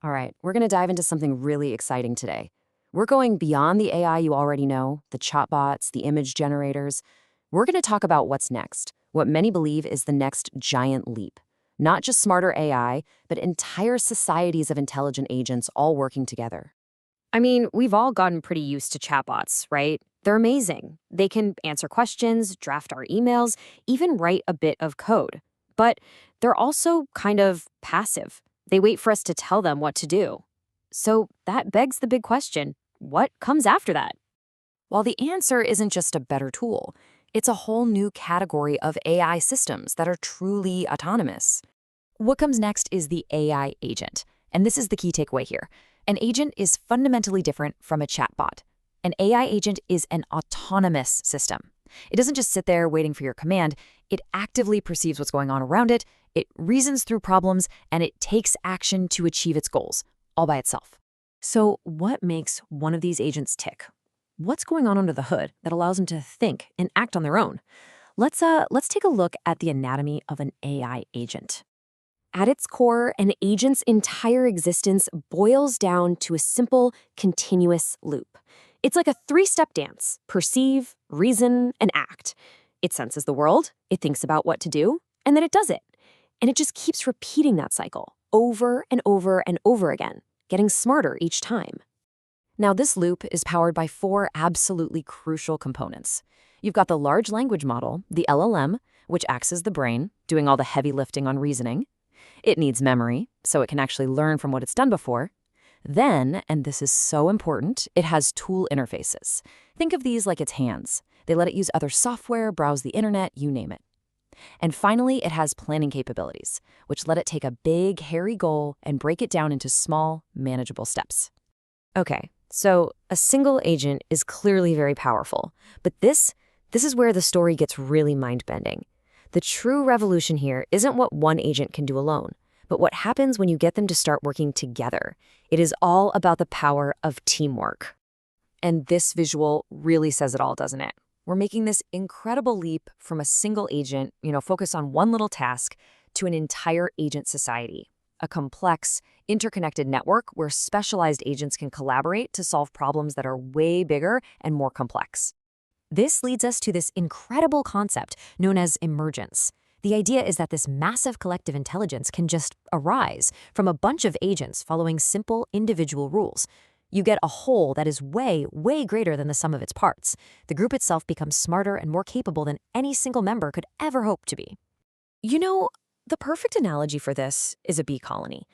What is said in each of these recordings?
All right, we're going to dive into something really exciting today. We're going beyond the AI you already know, the chatbots, the image generators. We're going to talk about what's next, what many believe is the next giant leap. Not just smarter AI, but entire societies of intelligent agents all working together. I mean, we've all gotten pretty used to chatbots, right? They're amazing. They can answer questions, draft our emails, even write a bit of code. But they're also kind of passive. They wait for us to tell them what to do. So that begs the big question, what comes after that? While the answer isn't just a better tool, it's a whole new category of AI systems that are truly autonomous. What comes next is the AI agent. And this is the key takeaway here. An agent is fundamentally different from a chatbot. An AI agent is an autonomous system. It doesn't just sit there waiting for your command. It actively perceives what's going on around it, it reasons through problems, and it takes action to achieve its goals, all by itself. So what makes one of these agents tick? What's going on under the hood that allows them to think and act on their own? Let's take a look at the anatomy of an AI agent. At its core, an agent's entire existence boils down to a simple, continuous loop. It's like a three-step dance: perceive, reason, and act. It senses the world, it thinks about what to do, and then it does it. And it just keeps repeating that cycle over and over and over again, getting smarter each time. Now, this loop is powered by four absolutely crucial components. You've got the large language model, the LLM, which acts as the brain, doing all the heavy lifting on reasoning. It needs memory, so it can actually learn from what it's done before. Then, and this is so important, it has tool interfaces. Think of these like its hands. They let it use other software, browse the internet, you name it. And finally, it has planning capabilities, which let it take a big, hairy goal and break it down into small, manageable steps. Okay, so a single agent is clearly very powerful, but this is where the story gets really mind-bending. The true revolution here isn't what one agent can do alone, but what happens when you get them to start working together. It is all about the power of teamwork. And this visual really says it all, doesn't it? We're making this incredible leap from a single agent, focused on one little task, to an entire agent society, a complex, interconnected network where specialized agents can collaborate to solve problems that are way bigger and more complex. This leads us to this incredible concept known as emergence. The idea is that this massive collective intelligence can just arise from a bunch of agents following simple individual rules. You get a whole that is way, way greater than the sum of its parts. The group itself becomes smarter and more capable than any single member could ever hope to be. The perfect analogy for this is a bee colony.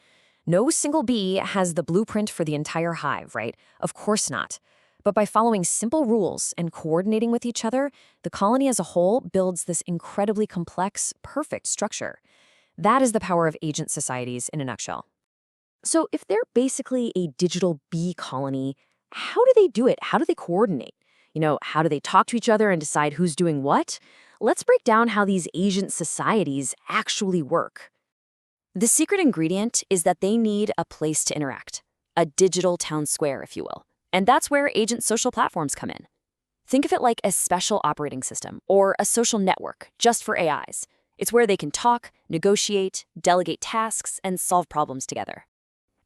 No single bee has the blueprint for the entire hive, right? Of course not. But by following simple rules and coordinating with each other, the colony as a whole builds this incredibly complex, perfect structure. That is the power of agent societies in a nutshell. So if they're basically a digital bee colony, how do they do it? How do they coordinate? How do they talk to each other and decide who's doing what? Let's break down how these agent societies actually work. The secret ingredient is that they need a place to interact, a digital town square, if you will. And that's where agent social platforms come in. Think of it like a special operating system or a social network just for AIs. It's where they can talk, negotiate, delegate tasks, and solve problems together.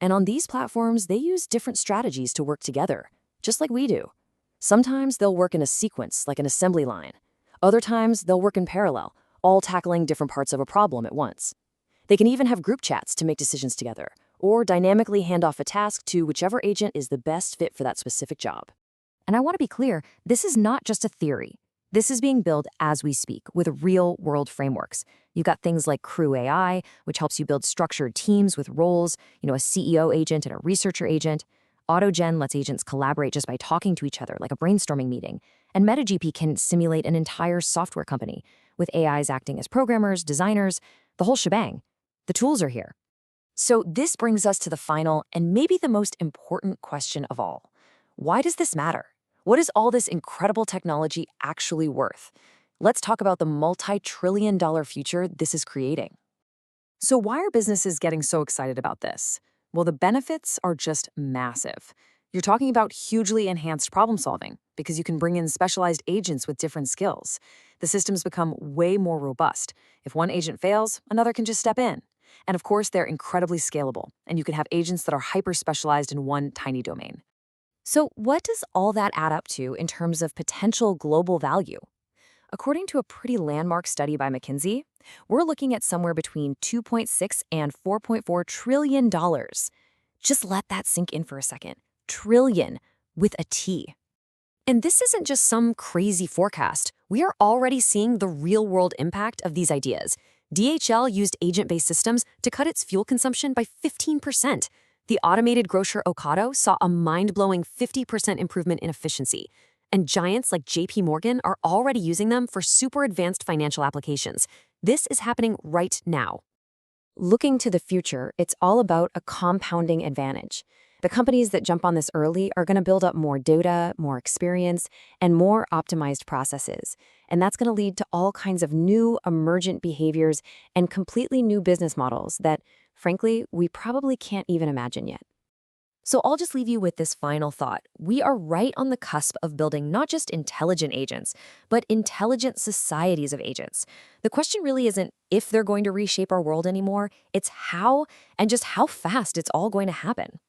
And on these platforms, they use different strategies to work together, just like we do. Sometimes they'll work in a sequence, like an assembly line. Other times, they'll work in parallel, all tackling different parts of a problem at once. They can even have group chats to make decisions together, or dynamically hand off a task to whichever agent is the best fit for that specific job. And I want to be clear, this is not just a theory. This is being built as we speak with real-world frameworks. You've got things like Crew AI, which helps you build structured teams with roles, a CEO agent and a researcher agent. AutoGen lets agents collaborate just by talking to each other, like a brainstorming meeting. And MetaGP can simulate an entire software company, with AIs acting as programmers, designers, the whole shebang. The tools are here. So this brings us to the final and maybe the most important question of all. Why does this matter? What is all this incredible technology actually worth? Let's talk about the multi-trillion-dollar future this is creating. So why are businesses getting so excited about this? Well, the benefits are just massive. You're talking about hugely enhanced problem solving because you can bring in specialized agents with different skills. The systems become way more robust. If one agent fails, another can just step in. And of course, they're incredibly scalable, and you can have agents that are hyper-specialized in one tiny domain. So, what does all that add up to in terms of potential global value? According to a pretty landmark study by McKinsey, we're looking at somewhere between 2.6 and 4.4 trillion dollars. Just let that sink in for a second. Trillion with a T. And this isn't just some crazy forecast. We are already seeing the real world impact of these ideas. DHL used agent based systems to cut its fuel consumption by 15%. The automated grocer Ocado saw a mind blowing 50% improvement in efficiency. And giants like JP Morgan are already using them for super advanced financial applications. This is happening right now. Looking to the future, it's all about a compounding advantage. The companies that jump on this early are going to build up more data, more experience, and more optimized processes. And that's going to lead to all kinds of new emergent behaviors and completely new business models that, frankly, we probably can't even imagine yet. So I'll just leave you with this final thought. We are right on the cusp of building not just intelligent agents, but intelligent societies of agents. The question really isn't if they're going to reshape our world anymore, it's how and just how fast it's all going to happen.